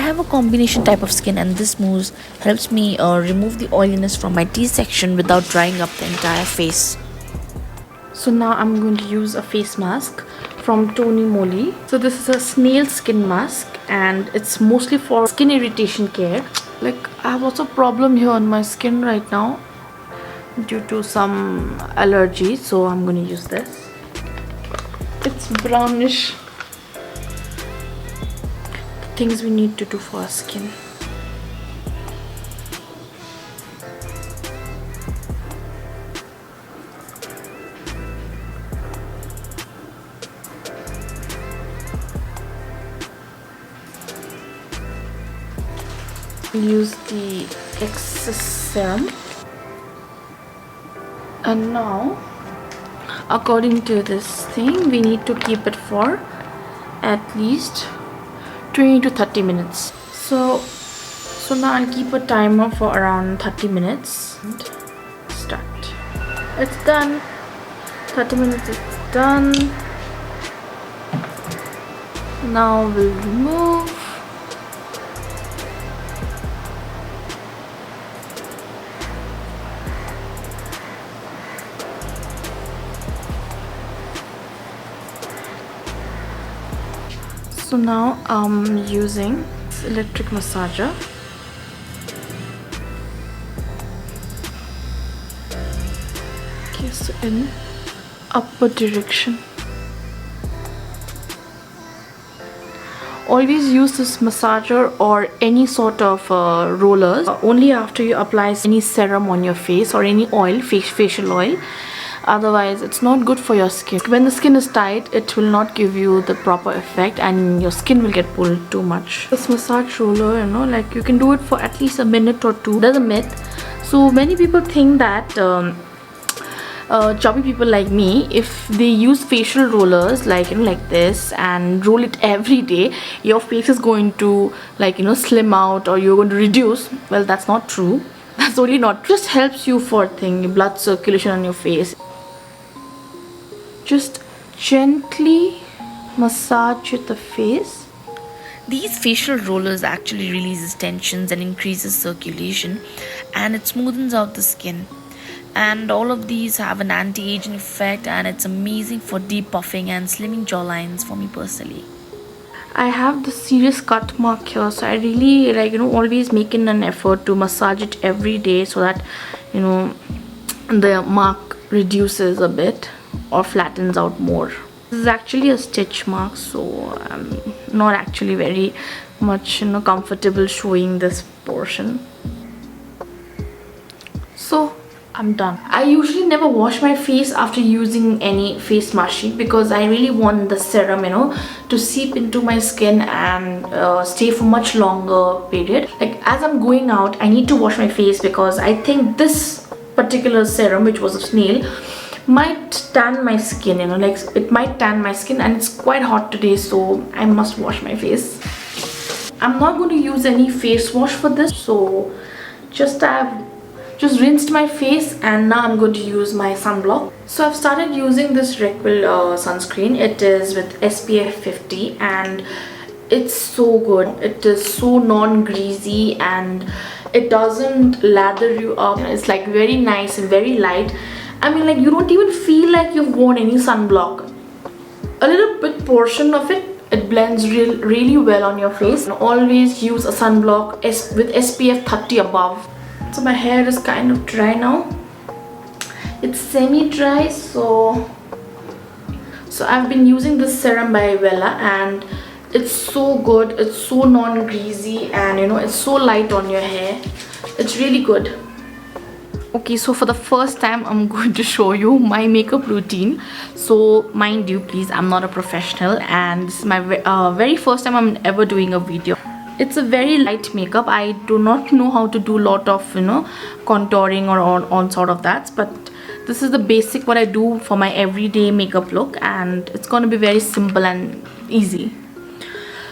have a combination type of skin, and this mousse helps me remove the oiliness from my T-section without drying up the entire face. So now I'm going to use a face mask from Tony Moly. So this is a snail skin mask, and it's mostly for skin irritation care. Like, I have also a problem here on my skin right now due to some allergy, so I'm going to use this. It's brownish. The things we need to do for our skin. Use the excess serum, and now according to this thing we need to keep it for at least 20 to 30 minutes. So now I'll keep a timer for around 30 minutes and start. It's done. 30 minutes is done. Now we'll remove. So now I'm using this electric massager. Okay, so in upward direction. Always use this massager or any sort of rollers only after you apply any serum on your face or any oil, facial oil. Otherwise it's not good for your skin. When the skin is tight, it will not give you the proper effect and your skin will get pulled too much. This massage roller, you know, like you can do it for at least a minute or two. There's a myth. So many people think that chubby people like me, if they use facial rollers like, you know, like this and roll it every day, your face is going to, like, you know, slim out or you're going to reduce. Well, that's not true. That's only not true. Just helps you for blood circulation on your face. Just gently massage the face. These facial rollers actually releases tensions and increases circulation, and it smoothens out the skin. And all of these have an anti-aging effect, and it's amazing for depuffing and slimming jawlines for me personally. I have the serious cut mark here, so I really, like, you know, always making an effort to massage it every day so that, you know, the mark reduces a bit or flattens out more. This is actually a stitch mark, so I'm not actually very much, you know, comfortable showing this portion. So I'm done. I usually never wash my face after using any face mashing because I really want the serum, you know, to seep into my skin and stay for much longer period. Like, as I'm going out, I need to wash my face because I think this particular serum, which was a snail, might tan my skin, you know, like it might tan my skin, and it's quite hot today, so I must wash my face. I'm not going to use any face wash for this, so I've just rinsed my face, and now I'm going to use my sunblock. So I've started using this Requil sunscreen. It is with SPF 50 and it's so good. It is so non-greasy and it doesn't lather you up. It's like very nice and very light. I mean, like, you don't even feel like you've worn any sunblock. A little bit portion of it blends really well on your face. And always use a sunblock with SPF 30 above. So my hair is kind of dry now. It's semi-dry, so I've been using this serum by Vella, and it's so good. It's so non-greasy, and you know, it's so light on your hair. It's really good. Okay, so for the first time I'm going to show you my makeup routine. So mind you, please, I'm not a professional, and this is my very first time I'm ever doing a video. It's a very light makeup. I do not know how to do a lot of, you know, contouring or on sort of that, but this is the basic what I do for my everyday makeup look, and it's going to be very simple and easy.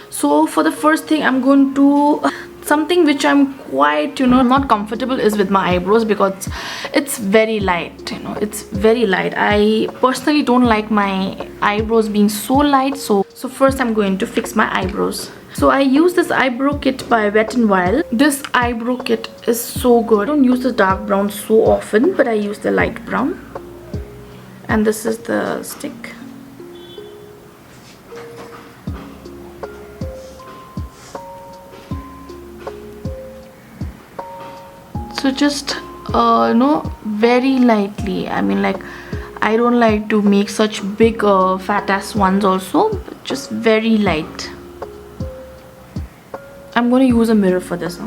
So for the first thing, I'm going to something which I'm quite, you know, not comfortable is with my eyebrows because it's very light, you know, it's very light. I personally don't like my eyebrows being so light. So first I'm going to fix my eyebrows. So I use this eyebrow kit by Wet n Wild. This eyebrow kit is so good. I don't use the dark brown so often, but I use the light brown. And this is the stick. So just very lightly. I mean, like, I don't like to make such big fat ass ones also, but just very light. I'm going to use a mirror for this.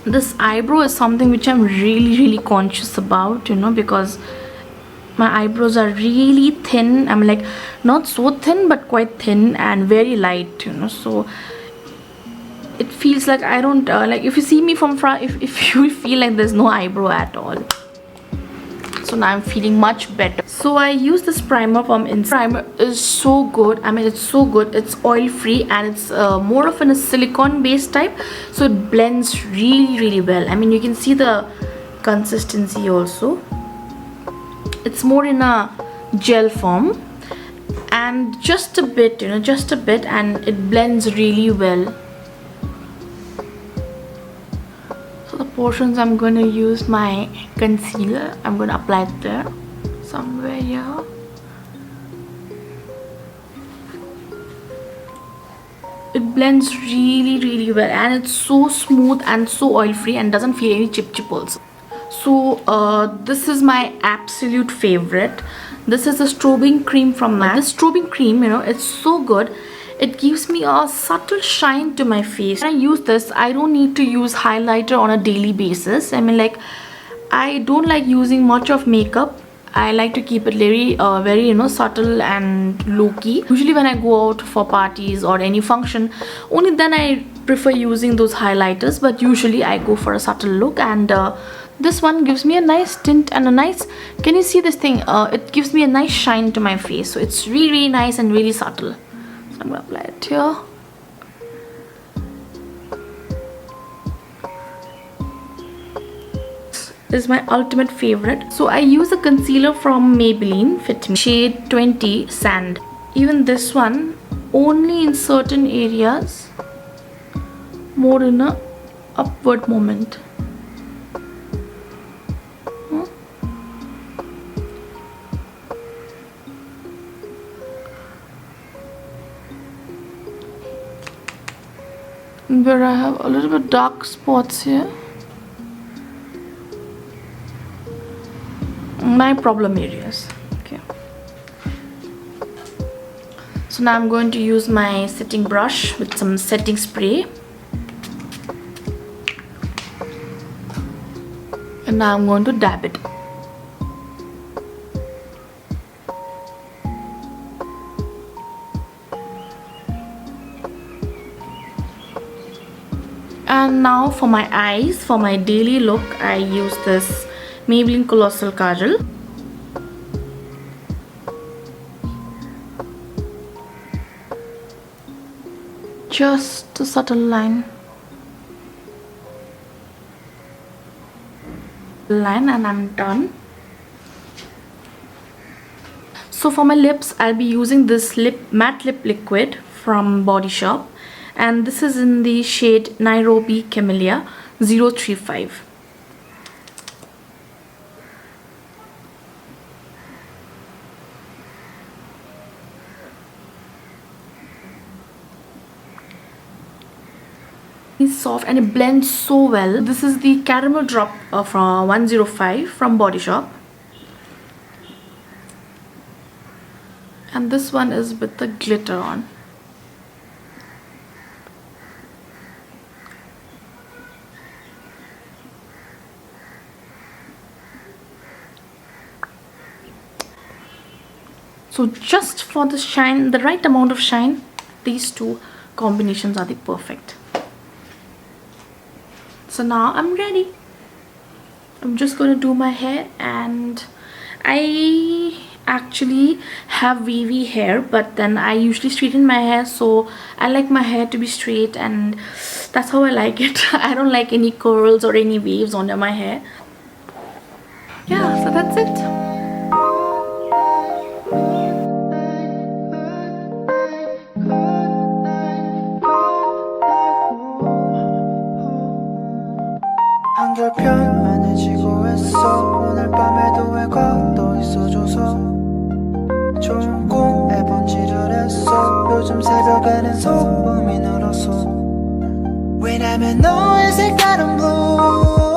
This eyebrow is something which I'm really conscious about, because my eyebrows are really thin. I'm like, not so thin, but quite thin and very light, so it feels like I don't like, if you see me from front, if you feel like there's no eyebrow at all. So now I'm feeling much better. So I use this primer from inside. Primer is so good. I mean, it's so good. It's oil free and it's more of a silicone based type, so it blends really well. I mean, you can see the consistency also. It's more in a gel form, and just a bit, and it blends really well. So the portions I'm going to use my concealer. I'm going to apply it there, somewhere here. It blends really well, and it's so smooth and so oil free and doesn't feel any chip also. So this is my absolute favorite. This is a strobing cream from MAC. This strobing cream, it's so good. It gives me a subtle shine to my face. When I use this, I don't need to use highlighter on a daily basis. I mean, like, I don't like using much of makeup. I like to keep it very subtle and low-key. Usually when I go out for parties or any function, only then I prefer using those highlighters, but usually I go for a subtle look, and this one gives me a nice tint and a nice, can you see this thing? It gives me a nice shine to my face. So it's really nice and really subtle. So I'm going to apply it here. This is my ultimate favorite. So I use a concealer from Maybelline Fit Me, shade 20 Sand. Even this one, only in certain areas, more in a upward moment. Where I have a little bit dark spots here. My problem areas. Okay. So now I'm going to use my setting brush with some setting spray. And now I'm going to dab it. And now for my eyes, for my daily look, I use this Maybelline Colossal Kajal. Just a subtle line. And I'm done. So for my lips, I'll be using this matte lip liquid from Body Shop, and this is in the shade Nairobi Camellia 035. It's soft and it blends so well. This is the caramel drop from 105 from Body Shop, and this one is with the glitter on. So just for the shine, the right amount of shine, these two combinations are the perfect. So now I'm ready. I'm just going to do my hair, and I actually have wavy hair, but then I usually straighten my hair, so I like my hair to be straight, and that's how I like it. I don't like any curls or any waves under my hair. Yeah, so that's it. 한결 편안해지고 했어. 오늘 밤에도 왜 걷어 있어줘서 좋은 꿈에 번지를 했어. 요즘 새벽에는 소음이 늘었어. 왜냐면 너의 색깔은 blue.